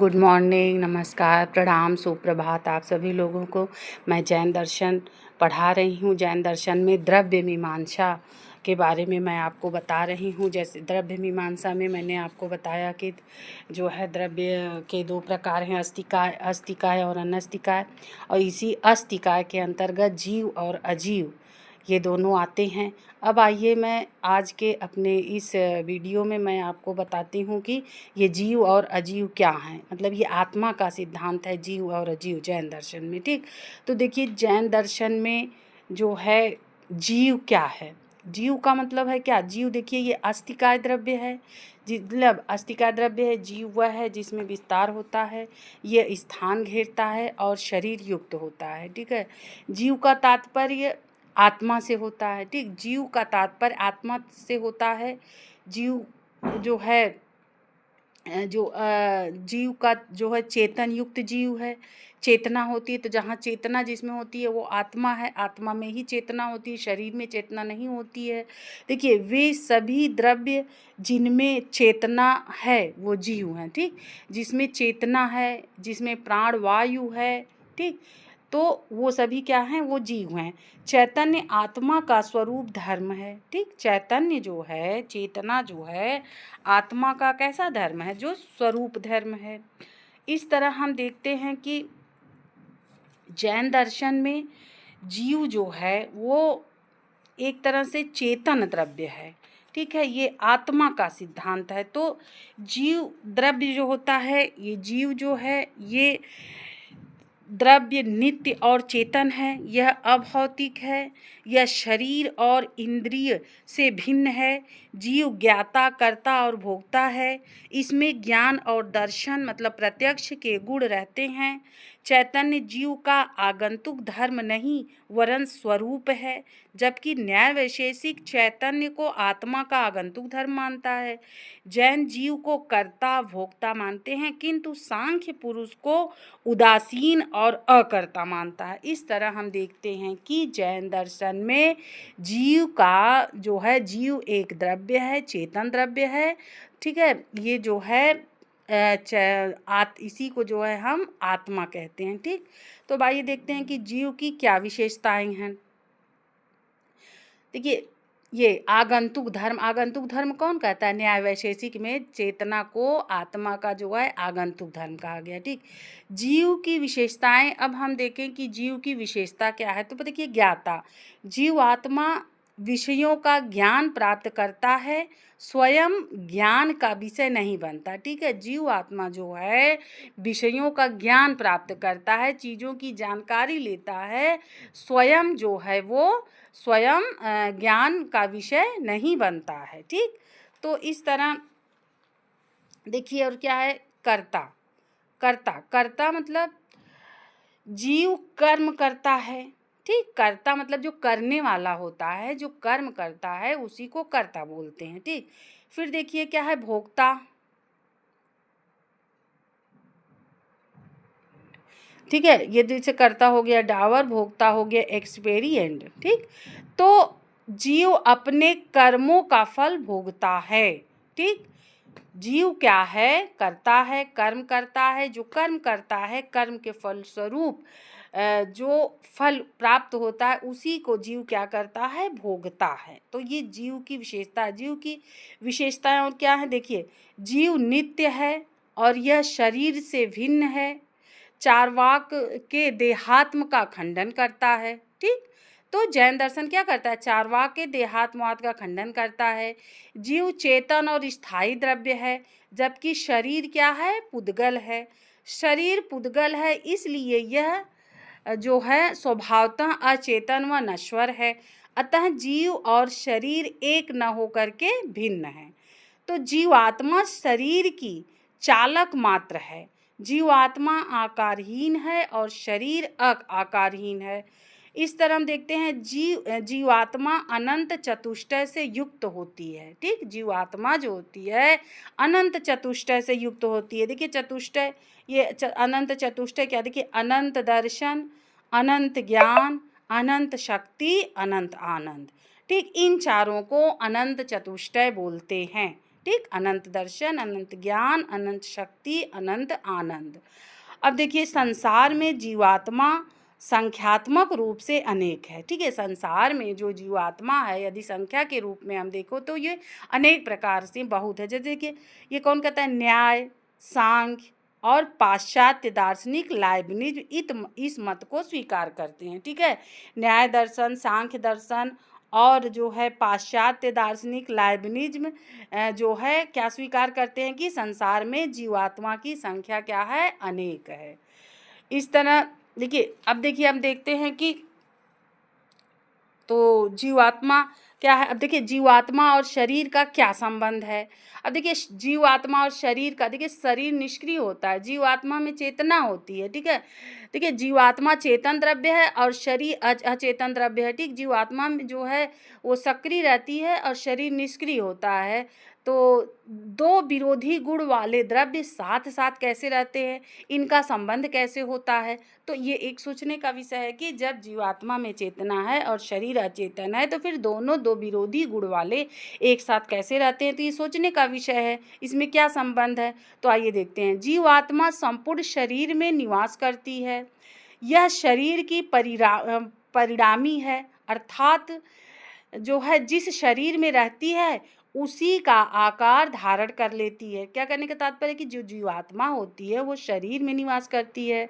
Good morning, नमस्कार, प्रणाम, सुप्रभात आप सभी लोगों को। मैं जैन दर्शन पढ़ा रही हूँ। जैन दर्शन में द्रव्य मीमांसा के बारे में मैं आपको बता रही हूँ। जैसे द्रव्य मीमांसा में मैंने आपको बताया कि जो है द्रव्य के दो प्रकार हैं, अस्तिकाय और अनस्तिकाय। और इसी अस्तिकाय के अंतर्गत जीव और अजीव ये दोनों आते हैं। अब आइए मैं आज के अपने इस वीडियो में मैं आपको बताती हूँ कि ये जीव और अजीव क्या हैं। मतलब ये आत्मा का सिद्धांत है, जीव और अजीव, जैन दर्शन में। ठीक, तो देखिए जैन दर्शन में जो है जीव क्या है। जीव का मतलब है क्या? जीव देखिए ये अस्तिकाय द्रव्य है, मतलब अस्तिकाय द्रव्य है। जीव वह है जिसमें विस्तार होता है, ये स्थान घेरता है और शरीर युक्त होता है। ठीक है, जीव का तात्पर्य आत्मा से होता है। ठीक, जीव का तात्पर्य आत्मा से होता है। जीव जो है जीव का जो है चेतन युक्त जीव है। चेतना होती है, तो जहाँ चेतना जिसमें होती है वो आत्मा है। आत्मा में ही चेतना होती है, शरीर में चेतना नहीं होती है। देखिए वे सभी द्रव्य जिनमें चेतना है वो जीव हैं। ठीक, जिसमें चेतना है, जिसमें प्राण वायु है, ठीक, तो वो सभी क्या हैं? वो जीव हैं। चैतन्य आत्मा का स्वरूप धर्म है। ठीक, चैतन्य जो है, चेतना जो है, आत्मा का कैसा धर्म है? जो स्वरूप धर्म है। इस तरह हम देखते हैं कि जैन दर्शन में जीव जो है वो एक तरह से चेतन द्रव्य है। ठीक है, ये आत्मा का सिद्धांत है। तो जीव द्रव्य जो होता है, ये जीव जो है ये द्रव्य नित्य और चेतन है। यह अभौतिक है, यह शरीर और इंद्रिय से भिन्न है। जीव ज्ञाता, कर्ता और भोक्ता है। इसमें ज्ञान और दर्शन मतलब प्रत्यक्ष के गुण रहते हैं। चैतन्य जीव का आगंतुक धर्म नहीं वरन स्वरूप है, जबकि न्याय वैशेषिक चैतन्य को आत्मा का आगंतुक धर्म मानता है। जैन जीव को कर्ता भोक्ता मानते हैं, किंतु सांख्य पुरुष को उदासीन और अकर्ता मानता है। इस तरह हम देखते हैं कि जैन दर्शन में जीव का जो है, जीव एक द्रव्य है, चेतन द्रव्य है। ठीक है, ये जो है इसी को जो है हम आत्मा कहते हैं। ठीक, तो आइए देखते हैं कि जीव की क्या विशेषताएं हैं। देखिए ये आगंतुक धर्म कौन कहता है? न्याय वैशेषिक में चेतना को आत्मा का जो है आगंतुक धर्म कहा गया। ठीक, जीव की विशेषताएं अब हम देखें कि जीव की विशेषता क्या है। तो देखिए ज्ञाता, जीव आत्मा विषयों का ज्ञान प्राप्त करता है, स्वयं ज्ञान का विषय नहीं बनता। ठीक है, जीव आत्मा जो है विषयों का ज्ञान प्राप्त करता है, चीज़ों की जानकारी लेता है, स्वयं जो है वो स्वयं ज्ञान का विषय नहीं बनता है। ठीक, तो इस तरह देखिए। और क्या है? कर्ता, कर्ता मतलब जीव कर्म करता है। ठीक, कर्ता मतलब जो करने वाला होता है, जो कर्म करता है उसी को कर्ता बोलते हैं। ठीक, फिर देखिए क्या है? भोक्ता। ठीक है, ये जैसे कर्ता हो गया डावर, भोक्ता हो गया एक्सपेरिएंट। ठीक, तो जीव अपने कर्मों का फल भोगता है। ठीक, जीव क्या है? करता है, कर्म करता है। जो कर्म करता है, कर्म के फल स्वरूप जो फल प्राप्त होता है उसी को जीव क्या करता है? भोगता है। तो ये जीव की विशेषता है। जीव की विशेषताएं और क्या है? देखिए, जीव नित्य है और यह शरीर से भिन्न है। चार्वाक के देहात्म का खंडन करता है। ठीक, तो जैन दर्शन क्या करता है? चार्वाक के देहात्मवाद का खंडन करता है। जीव चेतन और स्थायी द्रव्य है, जबकि शरीर क्या है? पुद्गल है। शरीर पुद्गल है, इसलिए यह जो है स्वभावतः अचेतन व नश्वर है। अतः जीव और शरीर एक न होकर के भिन्न है। तो जीवात्मा शरीर की चालक मात्र है। जीवात्मा आकारहीन है और शरीर आकारहीन है। इस तरह हम देखते हैं जीवात्मा अनंत चतुष्टय से युक्त होती है। ठीक, जीवात्मा जो होती है अनंत चतुष्टय से युक्त होती है। देखिए चतुष्टय, ये अनंत चतुष्टय क्या? देखिए अनंत दर्शन, अनंत ज्ञान, अनंत शक्ति, अनंत आनंद। ठीक, इन चारों को अनंत चतुष्टय बोलते हैं। ठीक, अनंत दर्शन, अनंत ज्ञान, अनंत शक्ति, अनंत आनंद। अब देखिए संसार में जीवात्मा संख्यात्मक रूप से अनेक है, ठीक है। संसार में जो जीवात्मा है यदि संख्या के रूप में हम देखो तो ये अनेक प्रकार से बहुत है। जैसे कि ये कौन कहता है, न्याय, सांख्य और पाश्चात्य दार्शनिक लाइब्निज इस मत को स्वीकार करते हैं, ठीक है। न्याय दर्शन, सांख्य दर्शन और जो है पाश्चात्य दार्शनिक लाइब्निज्म जो है क्या स्वीकार करते हैं कि संसार में जीवात्मा की संख्या क्या है, अनेक है। इस तरह देखिए, अब देखिए हम देखते हैं कि तो जीवात्मा क्या है। अब देखिए जीवात्मा और शरीर का क्या संबंध है। अब देखिए जीवात्मा और शरीर का, देखिए शरीर निष्क्रिय होता है, जीवात्मा में चेतना होती है, ठीक है। देखिए जीवात्मा चेतन द्रव्य है और शरीर अचेतन द्रव्य है, ठीक। जीवात्मा में जो है वो सक्रिय रहती है और शरीर निष्क्रिय होता है। तो दो विरोधी गुण वाले द्रव्य साथ साथ कैसे रहते हैं, इनका संबंध कैसे होता है। तो ये एक सोचने का विषय है कि जब जीवात्मा में चेतना है और शरीर अचेतन है तो फिर दोनों दो विरोधी गुण वाले एक साथ कैसे रहते हैं, तो ये सोचने का विषय है। इसमें क्या संबंध है, तो आइए देखते हैं। जीवात्मा संपूर्ण शरीर में निवास करती है। यह शरीर की परिणामी है, अर्थात जो है जिस शरीर में रहती है उसी का आकार धारण कर लेती है। क्या करने का तात्पर्य कि जो जीवात्मा होती है वो शरीर में निवास करती है।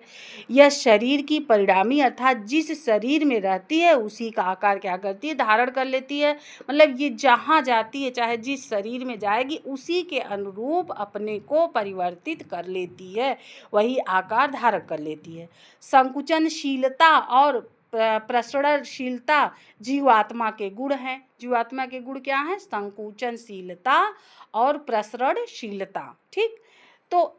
यह शरीर की परिणामी अर्थात जिस शरीर में रहती है उसी का आकार क्या करती है, धारण कर लेती है। मतलब ये जहाँ जाती है, चाहे जिस शरीर में जाएगी उसी के अनुरूप अपने को परिवर्तित कर लेती है, वही आकार धारण कर लेती है। संकुचनशीलता और प्रसरणशीलता जीवात्मा के गुण हैं। जीवात्मा के गुण क्या हैं, संकुचनशीलता और प्रसरणशीलता, ठीक। तो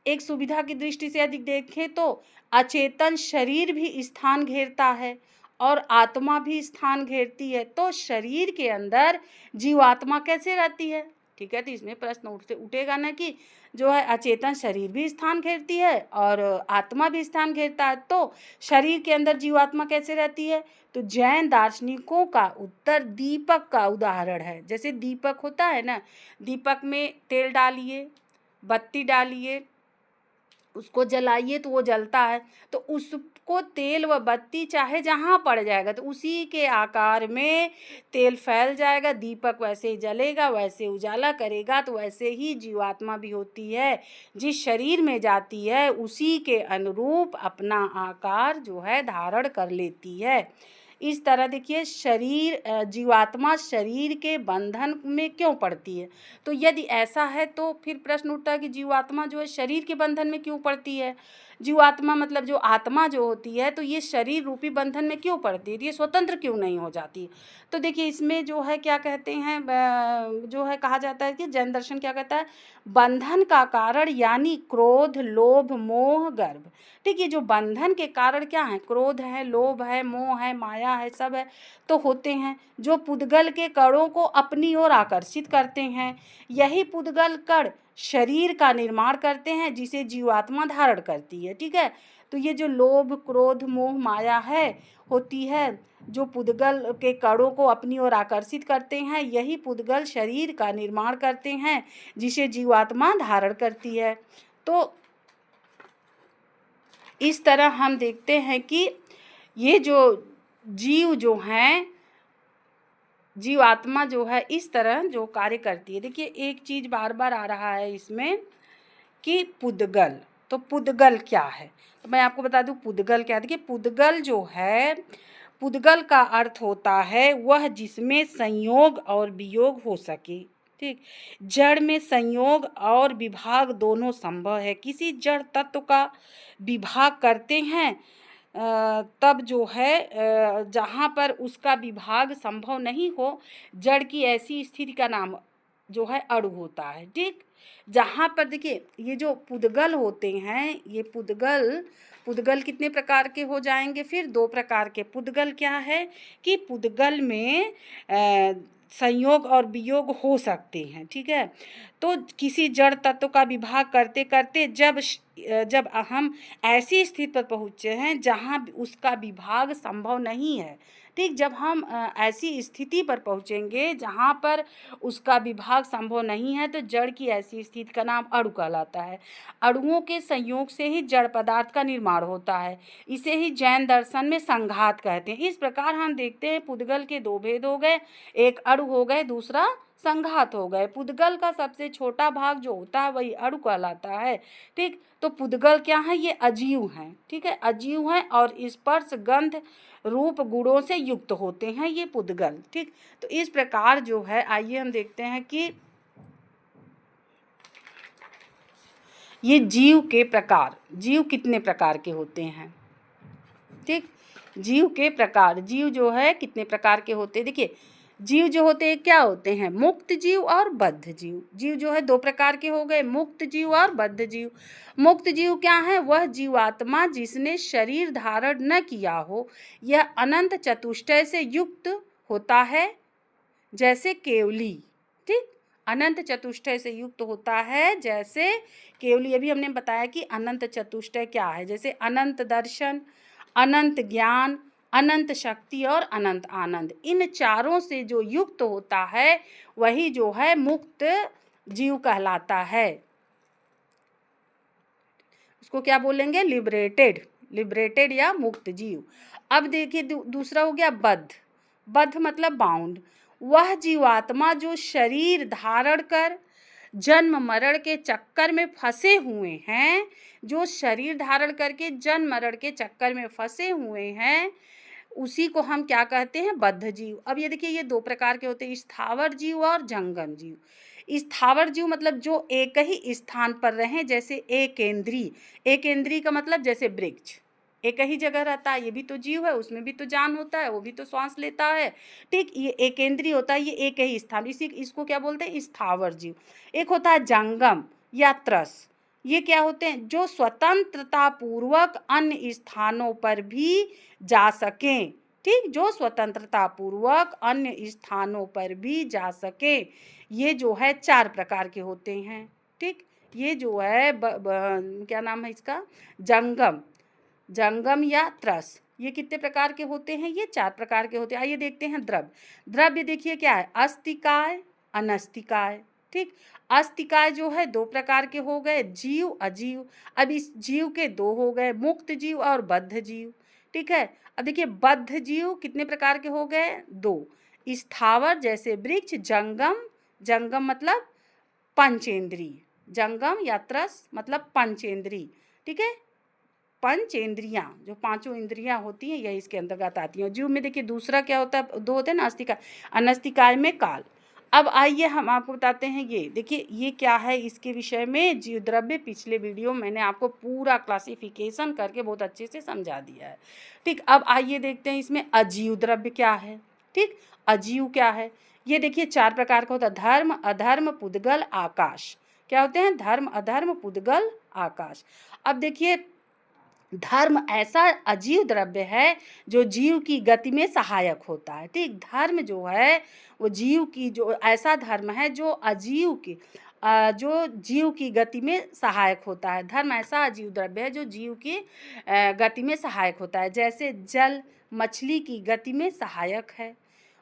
एक सुविधा की दृष्टि से यदि देखें तो अचेतन शरीर भी स्थान घेरता है और आत्मा भी स्थान घेरती है। तो शरीर के अंदर जीवात्मा कैसे रहती है, ठीक है। तो इसमें प्रश्न उठेगा ना कि जो है अचेतन शरीर भी स्थान घेरती है और आत्मा भी स्थान घेरता है, तो शरीर के अंदर जीवात्मा कैसे रहती है। तो जैन दार्शनिकों का उत्तर दीपक का उदाहरण है। जैसे दीपक होता है ना, दीपक में तेल डालिए, बत्ती डालिए, उसको जलाइए तो वो जलता है। तो उसको तेल व बत्ती चाहे जहाँ पड़ जाएगा तो उसी के आकार में तेल फैल जाएगा, दीपक वैसे ही जलेगा, वैसे उजाला करेगा। तो वैसे ही जीवात्मा भी होती है, जिस शरीर में जाती है उसी के अनुरूप अपना आकार जो है धारण कर लेती है। इस तरह देखिए शरीर जीवात्मा शरीर के बंधन में क्यों पड़ती है। तो यदि ऐसा है तो फिर प्रश्न उठता है कि जीवात्मा जो है शरीर के बंधन में क्यों पड़ती है। जीवात्मा मतलब जो आत्मा जो होती है तो ये शरीर रूपी बंधन में क्यों पड़ती है, ये स्वतंत्र क्यों नहीं हो जाती। तो देखिए इसमें जो है क्या कहते हैं, जो है कहा जाता है कि जैन दर्शन क्या कहता है, बंधन का कारण यानी क्रोध, लोभ, मोह, गर्भ, ठीक। ये जो बंधन के कारण क्या है, क्रोध है, लोभ है, मोह है, माया है, सब है, तो होते हैं जो पुद्गल के कणों को अपनी ओर आकर्षित करते हैं। यही पुद्गल कण शरीर का निर्माण करते हैं जिसे जीवात्मा धारण करती है, ठीक है। तो ये जो लोभ, क्रोध, मोह, माया है होती है, जो पुद्गल के कणों को अपनी ओर आकर्षित करते हैं, यही पुद्गल शरीर का निर्माण करते हैं जिसे जीवात्मा धारण करती है। तो इस तरह हम देखते हैं कि ये जो जीव जो हैं, जीवात्मा जो है इस तरह जो कार्य करती है। देखिए एक चीज़ बार बार आ रहा है इसमें कि पुद्गल, तो पुद्गल क्या है, तो मैं आपको बता दूं पुद्गल क्या है। देखिए पुद्गल जो है, पुद्गल का अर्थ होता है वह जिसमें संयोग और वियोग हो सके, ठीक। जड़ में संयोग और विभाग दोनों संभव है। किसी जड़ तत्व का विभाग करते हैं तब जो है जहाँ पर उसका विभाग संभव नहीं हो, जड़ की ऐसी स्थिति का नाम जो है अणु होता है, ठीक। जहाँ पर देखिए ये जो पुद्गल होते हैं, ये पुद्गल पुद्गल कितने प्रकार के हो जाएंगे फिर? 2 प्रकार के। पुद्गल क्या है कि पुद्गल में संयोग और वियोग हो सकते हैं, ठीक है। तो किसी जड़ तत्व का विभाग करते करते जब हम ऐसी स्थिति पर पहुँचे हैं जहाँ उसका विभाग संभव नहीं है, ठीक। जब हम ऐसी स्थिति पर पहुँचेंगे जहाँ पर उसका विभाग संभव नहीं है, तो जड़ की ऐसी स्थिति का नाम अणु कहलाता है। अणुओं के संयोग से ही जड़ पदार्थ का निर्माण होता है। इसे ही जैन दर्शन में संघात कहते हैं। इस प्रकार हम देखते हैं पुद्गल के 2 भेद हो गए, एक अणु हो गए, दूसरा संघात हो गए। पुद्गल का सबसे छोटा भाग जो होता है वही अणु कहलाता है, ठीक। तो पुद्गल क्या है? ये अजीव हैं, ठीक है, अजीव हैं और स्पर्श गंध रूप गुणों से युक्त होते हैं ये पुद्गल, ठीक। तो इस प्रकार जो है, आइए हम देखते हैं कि ये जीव के प्रकार, जीव कितने प्रकार के होते हैं, ठीक। जीव के प्रकार, जीव जो है कितने प्रकार के होते हैं। देखिए जीव जो होते हैं क्या होते हैं? मुक्त जीव और बद्ध जीव। जीव जो है 2 प्रकार के हो गए, मुक्त जीव और बद्ध जीव। मुक्त जीव क्या है? वह जीवात्मा जिसने शरीर धारण न किया हो, यह अनंत चतुष्टय से युक्त होता है, जैसे केवली, ठीक। अनंत चतुष्टय से युक्त होता है जैसे केवली। अभी हमने बताया कि अनंत चतुष्टय क्या है, जैसे अनंत दर्शन, अनंत ज्ञान, अनंत शक्ति और अनंत आनंद। इन चारों से जो युक्त होता है वही जो है मुक्त जीव कहलाता है। उसको क्या बोलेंगे? लिबरेटेड, लिबरेटेड या मुक्त जीव। अब देखिए दूसरा हो गया बद्ध। बद्ध मतलब बाउंड। वह जीवात्मा जो शरीर धारण कर जन्म मरण के चक्कर में फंसे हुए हैं, जो शरीर धारण करके जन्म मरण के चक्कर में फंसे हुए हैं, उसी को हम क्या कहते हैं? बद्ध जीव। अब ये देखिए ये 2 प्रकार के होते हैं, स्थावर जीव और जंगम जीव। स्थावर जीव मतलब जो एक ही स्थान पर रहें, जैसे एकेंद्रीय। एकेंद्रीय का मतलब जैसे वृक्ष एक ही जगह रहता है, ये भी तो जीव है, उसमें भी तो जान होता है, वो भी तो श्वास लेता है, ठीक। ये एकेंद्रीय होता है, ये एक ही स्थान, इसको क्या बोलते हैं? स्थावर जीव। एक होता है जंगम या त्रस। ये क्या होते हैं? जो स्वतंत्रता पूर्वक अन्य स्थानों पर भी जा सकें, ठीक। जो स्वतंत्रता पूर्वक अन्य स्थानों पर भी जा सके, ये जो है 4 प्रकार के होते हैं, ठीक। ये जो है क्या नाम है इसका? जंगम, जंगम या त्रस। ये कितने प्रकार के होते हैं? ये 4 प्रकार के होते हैं। आइए देखते हैं द्रव्य। द्रव्य देखिए क्या है? अस्तिकाय, अनस्तिकाय, ठीक। अस्तिकाय जो है 2 प्रकार के हो गए, जीव अजीव। अब इस जीव के 2 हो गए, मुक्त जीव और बद्ध जीव, ठीक है। अब देखिए बद्ध जीव कितने प्रकार के हो गए? 2। स्थावर जैसे वृक्ष, जंगम, जंगम मतलब पंचेंद्रीय, जंगम या त्रस मतलब पंचेंद्रीय, ठीक है। पंचेंद्रियां, जो 5 इंद्रियां होती हैं यह इसके अंतर्गत आती हैं। जीव में देखिए दूसरा क्या होता है? 2 होते हैं ना, अस्तिकाय, अनस्तिकाय में काल। अब आइए हम आपको बताते हैं, ये देखिए ये क्या है इसके विषय में। जीव द्रव्य पिछले वीडियो मैंने आपको पूरा क्लासिफिकेशन करके बहुत अच्छे से समझा दिया है, ठीक। अब आइए देखते हैं इसमें अजीव द्रव्य क्या है, ठीक। अजीव क्या है? ये देखिए 4 प्रकार का होता है, धर्म, अधर्म, पुद्गल, आकाश। क्या होते हैं? धर्म, अधर्म, पुद्गल, आकाश। अब देखिए धर्म ऐसा अजीव द्रव्य है जो जीव की गति में सहायक होता है, ठीक। धर्म जो है वो जीव की, जो ऐसा धर्म है जो अजीव की जो जीव की गति में सहायक होता है। धर्म ऐसा अजीव द्रव्य है जो जीव की गति में सहायक होता है, जैसे जल मछली की गति में सहायक है,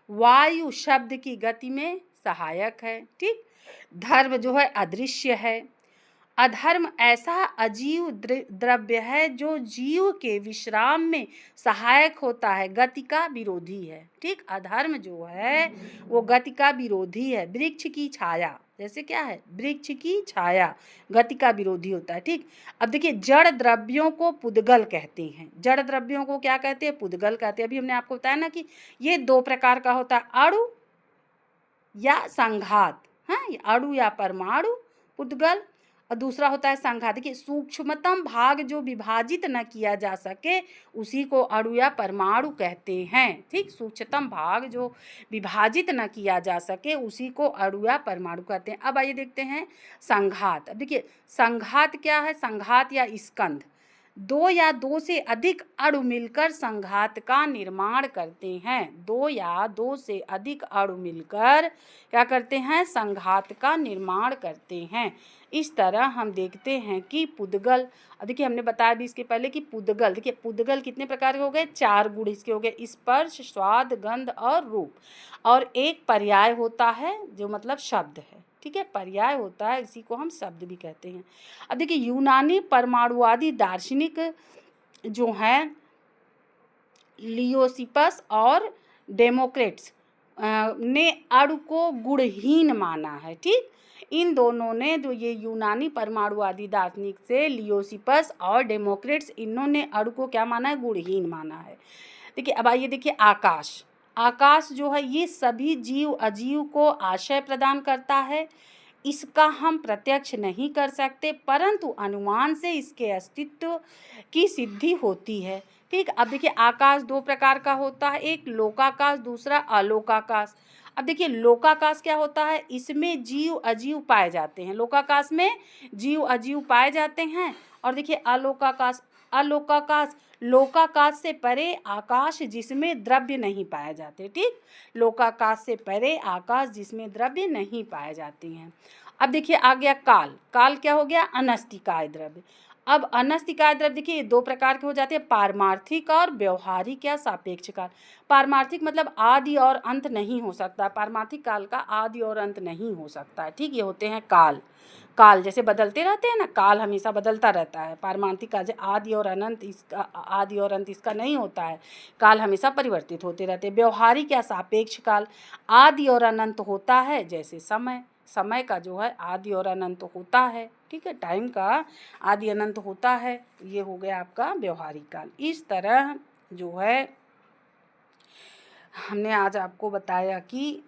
वायु शब्द की गति में सहायक है, ठीक। धर्म जो है अदृश्य है। अधर्म ऐसा अजीव द्रव्य है जो जीव के विश्राम में सहायक होता है, गति का विरोधी है, ठीक। अधर्म जो है वो गति का विरोधी है। वृक्ष की छाया, जैसे क्या है? वृक्ष की छाया गति का विरोधी होता है, ठीक। अब देखिए जड़ द्रव्यों को पुद्गल कहते हैं। जड़ द्रव्यों को क्या कहते हैं? पुद्गल कहते हैं। अभी हमने आपको बताया ना कि ये 2 प्रकार का होता है, अणु या संघात, हाँ, अणु या परमाणु पुद्गल, और दूसरा होता है संघात। देखिए सूक्ष्मतम भाग जो विभाजित न किया जा सके उसी को अणु या परमाणु कहते हैं, ठीक। सूक्ष्मतम भाग जो विभाजित न किया जा सके उसी को अणु या परमाणु कहते हैं। अब आइए देखते हैं संघात। अब देखिए संघात क्या है? संघात या स्कंध। दो या दो से अधिक अणु मिलकर संघात का निर्माण करते हैं। दो या दो से अधिक अणु मिलकर क्या करते हैं? संघात का निर्माण करते हैं। इस तरह हम देखते हैं कि पुद्गल, देखिए हमने बताया भी इसके पहले कि पुद्गल, देखिए पुद्गल कितने प्रकार के हो गए? 4 गुण इसके हो गए, स्पर्श, स्वाद, गंध और रूप। और एक पर्याय होता है जो मतलब शब्द है, ठीक है, पर्याय होता है, इसी को हम शब्द भी कहते हैं। अब देखिए यूनानी परमाणुवादी दार्शनिक जो हैं लियोसिपस और डेमोक्रेट्स ने अणु को गुणहीन माना है, ठीक। इन दोनों ने, जो ये यूनानी परमाणुवादी दार्शनिक से लियोसिपस और डेमोक्रेट्स, इन्होंने अणु को क्या माना है? गुणहीन माना है। देखिए अब आइए देखिए आकाश। आकाश जो है ये सभी जीव अजीव को आश्रय प्रदान करता है। इसका हम प्रत्यक्ष नहीं कर सकते, परंतु अनुमान से इसके अस्तित्व की सिद्धि होती है, ठीक। अब देखिए आकाश 2 प्रकार का होता है, एक लोकाकाश, दूसरा अलोकाकाश। अब देखिए लोकाकाश क्या होता है? इसमें जीव अजीव पाए जाते हैं, लोकाकाश में जीव अजीव पाए जाते हैं। और देखिए अलोकाकाश, अलोकाकाश लोकाकाश से परे आकाश जिसमें द्रव्य नहीं पाए जाते, ठीक। लोकाकाश से परे आकाश जिसमें द्रव्य नहीं पाए जाते हैं। अब देखिए आ गया काल। काल क्या हो गया? अनस्तिकाय द्रव्य। अब अनस्तिकाय द्रव्य देखिए 2 प्रकार के हो जाते हैं, पारमार्थिक और व्यवहारिक या सापेक्ष काल। पारमार्थिक मतलब आदि और अंत नहीं हो सकता, पारमार्थिक काल का आदि और अंत नहीं हो सकता है, ठीक। ये होते हैं काल। काल जैसे बदलते रहते हैं ना, काल हमेशा बदलता रहता है। पारमार्थिक काल आदि और अनंत, इसका आदि और अंत इसका नहीं होता है, काल हमेशा परिवर्तित होते रहते हैं। व्यवहारिक या सापेक्ष काल आदि और अनंत होता है, जैसे समय, समय का जो है आदि और अनंत होता है, ठीक है, टाइम का आदि अनंत होता है। ये हो गया आपका व्यवहारिक काल। इस तरह जो है हमने आज आपको बताया कि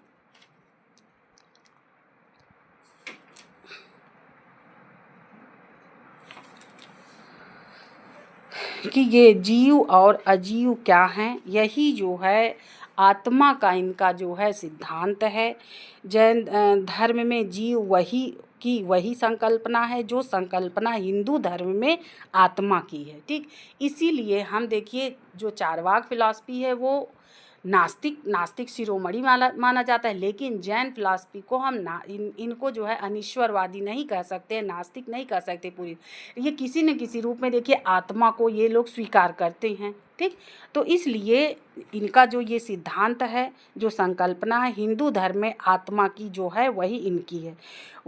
ये जीव और अजीव क्या हैं, यही जो है आत्मा का इनका जो है सिद्धांत है। जैन धर्म में जीव वही संकल्पना है जो संकल्पना हिंदू धर्म में आत्मा की है, ठीक। इसीलिए हम देखिए जो चारवाक फिलॉसफी है वो नास्तिक शिरोमणि माना जाता है, लेकिन जैन फिलॉसफी को हम इनको जो है अनिश्वरवादी नहीं कह सकते, नास्तिक नहीं कह सकते पूरी। ये किसी न किसी रूप में देखिए आत्मा को ये लोग स्वीकार करते हैं, ठीक। तो इसलिए इनका जो ये सिद्धांत है, जो संकल्पना है हिंदू धर्म में आत्मा की जो है वही इनकी है।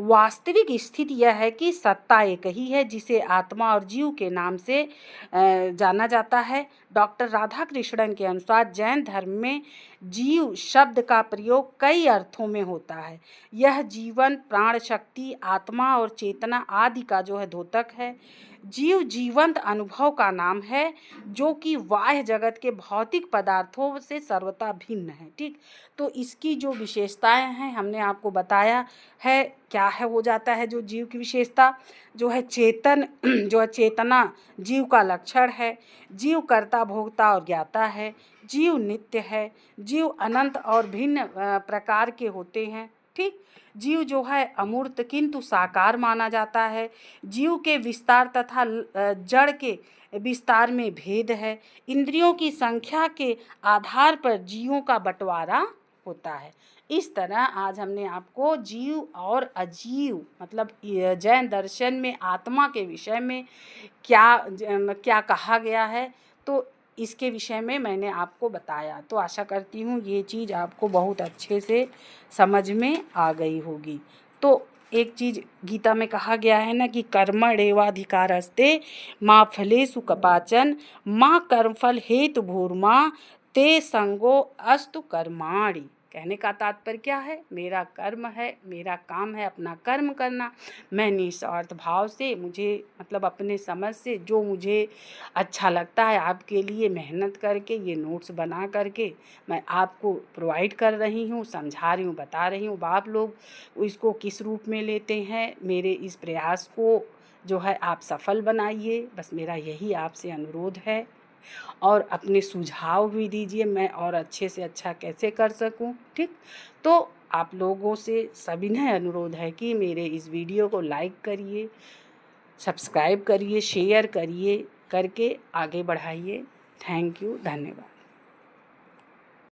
वास्तविक स्थिति यह है कि सत्ता एक ही है जिसे आत्मा और जीव के नाम से जाना जाता है। डॉक्टर राधाकृष्णन के अनुसार जैन धर्म में जीव शब्द का प्रयोग कई अर्थों में होता है। यह जीवन, प्राण शक्ति, आत्मा और चेतना आदि का जो है द्योतक है। जीव जीवंत अनुभव का नाम है जो कि बाह्य जगत के भौतिक पदार्थों से सर्वथा भिन्न है, ठीक। तो इसकी जो विशेषताएं हैं हमने आपको बताया है। क्या है? हो जाता है जो जीव की विशेषता जो है चेतन, जो है चेतना जीव का लक्षण है। जीव कर्ता, भोक्ता और ज्ञाता है। जीव नित्य है। जीव अनंत और भिन्न प्रकार के होते हैं, ठीक। जीव जो है अमूर्त किंतु साकार माना जाता है। जीव के विस्तार तथा जड़ के विस्तार में भेद है। इंद्रियों की संख्या के आधार पर जीवों का बंटवारा होता है। इस तरह आज हमने आपको जीव और अजीव मतलब जैन दर्शन में आत्मा के विषय में क्या कहा गया है, तो इसके विषय में मैंने आपको बताया। तो आशा करती हूँ ये चीज़ आपको बहुत अच्छे से समझ में आ गई होगी। तो एक चीज़ गीता में कहा गया है ना कि कर्मण्येवाधिकारस्ते मा फलेषु कदाचन मा कर्मफल हेतु भूर्मा ते संगो अस्तु कर्माणि। कहने का तात्पर्य क्या है? मेरा कर्म है, मेरा काम है अपना कर्म करना। मैं निस्वार्थ भाव से, मुझे मतलब अपने समझ से जो मुझे अच्छा लगता है आपके लिए मेहनत करके ये नोट्स बना करके मैं आपको प्रोवाइड कर रही हूँ, समझा रही हूँ, बता रही हूँ। आप लोग इसको किस रूप में लेते हैं, मेरे इस प्रयास को जो है आप सफल बनाइए, बस मेरा यही आपसे अनुरोध है। और अपने सुझाव भी दीजिए मैं और अच्छे से अच्छा कैसे कर सकूं, ठीक। तो आप लोगों से सविनय अनुरोध है कि मेरे इस वीडियो को लाइक करिए, सब्सक्राइब करिए, शेयर करिए करके आगे बढ़ाइए। थैंक यू, धन्यवाद।